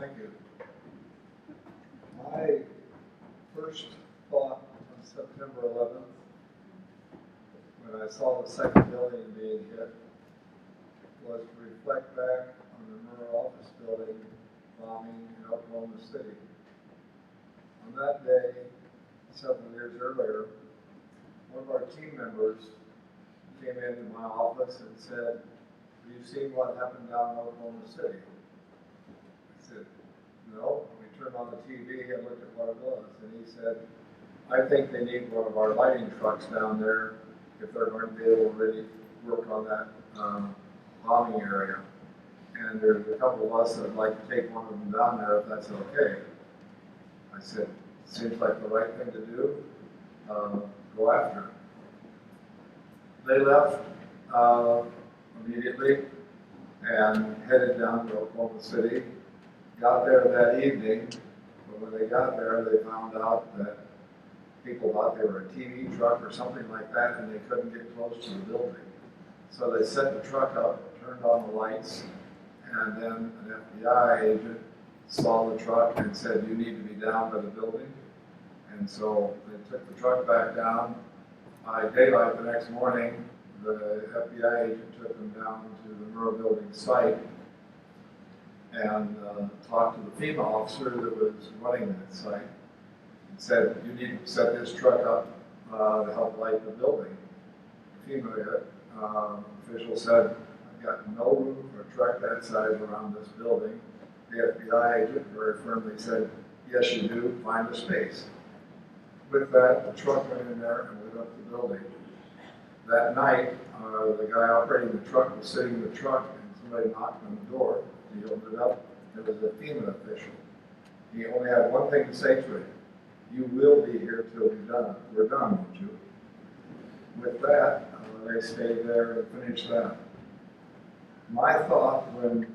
Thank you. My first thought on September 11th, when I saw the second building being hit, was to reflect back on the Murrah office building bombing in Oklahoma City. On that day, several years earlier, one of our team members came into my office and said, "Have you seen what happened down in Oklahoma City?" I said, "No." We turned on the TV and looked at what it was, and he said, "I think they need one of our lighting trucks down there if they're going to be able to really work on that bombing area. And there's a couple of us that would like to take one of them down there if that's okay." I said, "Seems like the right thing to do. Go after it." They left immediately and headed down to Oklahoma City. Got there that evening, but when they got there, they found out that people thought they were a TV truck or something like that, and they couldn't get close to the building. So they set the truck up, turned on the lights, and then an FBI agent saw the truck and said, "You need to be down by the building." And so they took the truck back down. By daylight the next morning, the FBI agent took them down to the Murrah building site and talked to the FEMA officer that was running that site and said, "You need to set this truck up to help light the building." The FEMA official said, "I've got no room for a truck that size around this building." The FBI agent very firmly said, "Yes, you do. Find a space." With that, the truck went in there and lit up the building. That night, the guy operating the truck was sitting in the truck, and somebody knocked on the door. He opened it up. It was a FEMA official. He only had one thing to say to him: "You will be here till we're done, won't you?" With that, they stayed there and finished that. My thought when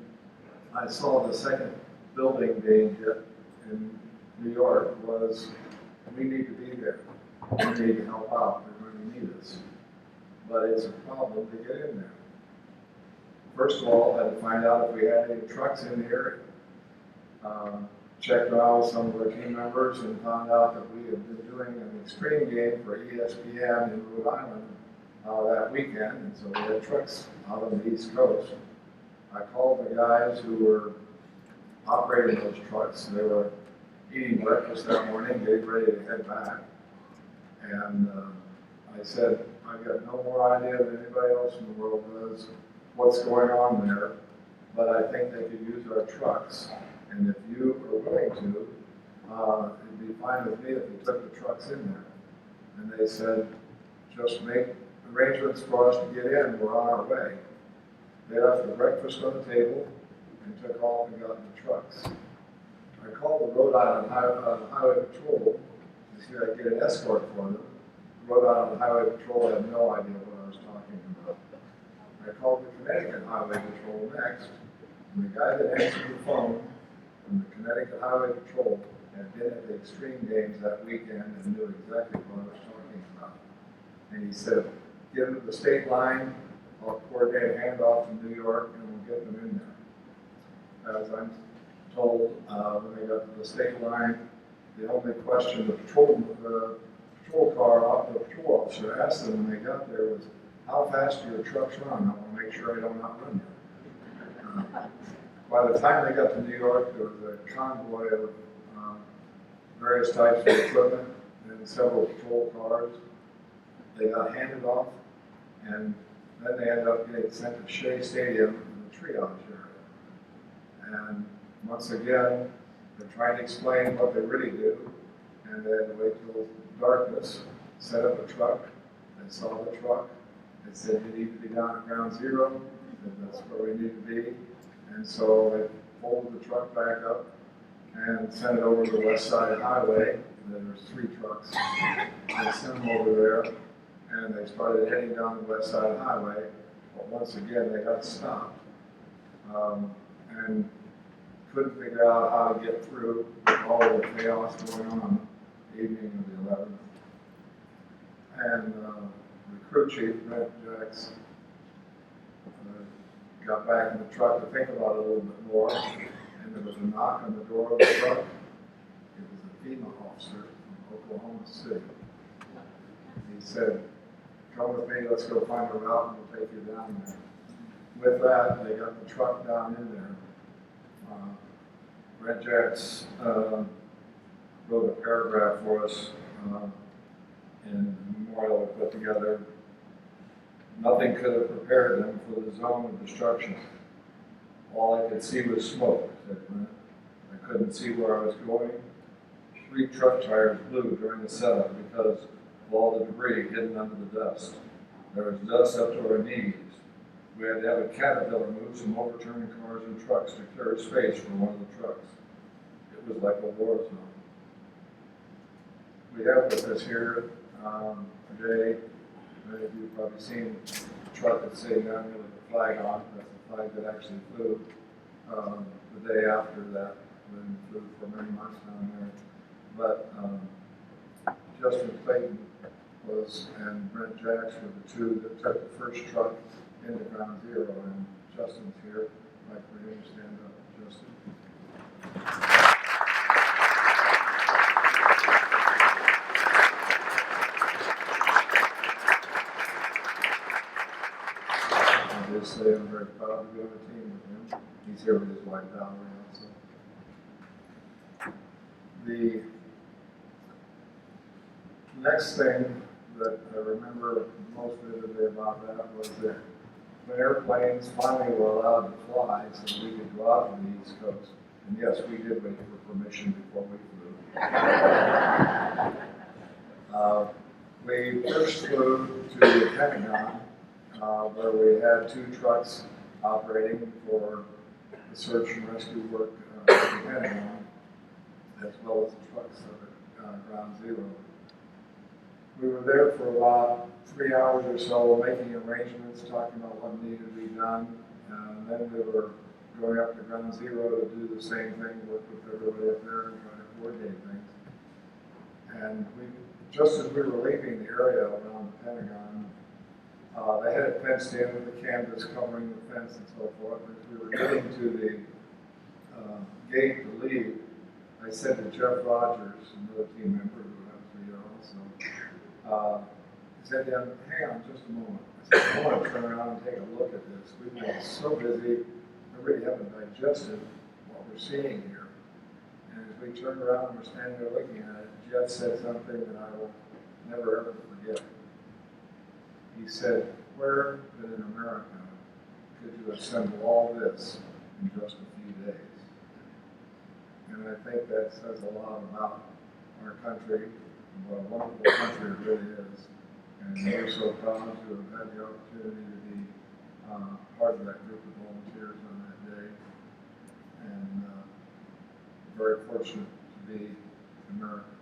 I saw the second building being hit in New York was, we need to be there. We need to help out. They're going to need us. But it's a problem to get in there. First of all, I had to find out if we had any trucks in the area. Checked around with some of our team members and found out that we had been doing an extreme game for ESPN in Rhode Island that weekend, and so we had trucks out on the East Coast. I called the guys who were operating those trucks. They were eating breakfast that morning, getting ready to head back. And I said, "I've got no more idea than anybody else in the world does what's going on there, but I think they could use our trucks. And if you are willing to, it'd be fine with me if you took the trucks in there." And they said, "Just make arrangements for us to get in. We're on our way." They left the breakfast on the table and took off and got in the trucks. I called the Rhode Island Highway Patrol to see if I could get an escort for them. Rhode Island Highway Patrol had no idea what I was talking about. I called the Connecticut Highway Patrol next, and the guy that answered the phone from the Connecticut Highway Patrol had been at the extreme games that weekend and knew exactly what I was talking about. And he said, "Get them to the state line. I'll coordinate a handoff to New York, and we'll get them in there." As I'm told, when they got to the state line, the only question the patrol officer asked them when they got there was, "How fast do your trucks run? I want to make sure I don't outrun you." By the time they got to New York, there was a convoy of various types of equipment and several patrol cars. They got handed off, and then they ended up getting sent to Shea Stadium in the triage area. And once again, they're trying to explain what they really do, and they had to wait till darkness, set up a truck. They saw the truck. They said, "You need to be down at ground zero," and that's where we need to be. And so they pulled the truck back up and sent it over to the West Side Highway. And there's 3 trucks. They sent them over there, and they started heading down the West Side Highway. But once again, they got stopped and couldn't figure out how to get through all of the chaos going on the evening of the 11th. And the crew chief, Brent Jacks, got back in the truck to think about it a little bit more, and there was a knock on the door of the truck. It was a FEMA officer from Oklahoma City. He said, "Come with me, let's go find a route and we'll take you down there." With that, they got the truck down in there. Brent Jacks wrote a paragraph for us in the memorial we put together. Nothing could have prepared them for the zone of destruction. All I could see was smoke, said Brent. I couldn't see where I was going. 3 truck tires blew during the setup because of all the debris hidden under the dust. There was dust up to our knees. We had to have a caterpillar move some overturned cars and trucks to clear space for one of the trucks. It was like a war zone. We have with us here today, many of you have probably seen the truck that's sitting down here with the flag on. That's the flag that actually flew the day after that, when it flew for many months down there. But Justin Clayton and Brent Jacks were the 2 that took the first truck into Ground Zero, and Justin's here. I'd like for him to stand up, Justin. Obviously, I'm very proud to be on the team with him. He's here with his wife, Valerie, also. The next thing that I remember most vividly about that was that when airplanes finally were allowed to fly so we could go out to the East Coast, and yes, we did wait for permission before we flew. We first flew to the Pentagon, where we had 2 trucks operating for the search and rescue work at the Pentagon, as well as the trucks at Ground Zero. We were there for about 3 hours or so, making arrangements, talking about what needed to be done, and then we were going up to Ground Zero to do the same thing, work with everybody up there and try to coordinate things. And just as we were leaving the area around the Pentagon, they had it fenced in with the canvas covering the fence and so forth. As we were getting to the gate to leave, I said to Jeff Rogers, another team member who happens to be here also, I said to him, "Hang on just a moment." I said, "I want to turn around and take a look at this. We've been so busy, we really haven't digested what we're seeing here." And as we turned around and we're standing there looking at it, Jeff said something that I will never ever forget. He said, "Where but in America could you assemble all this in just a few days?" And I think that says a lot about our country, what a wonderful country it really is. And we're so proud to have had the opportunity to be part of that group of volunteers on that day. And very fortunate to be American.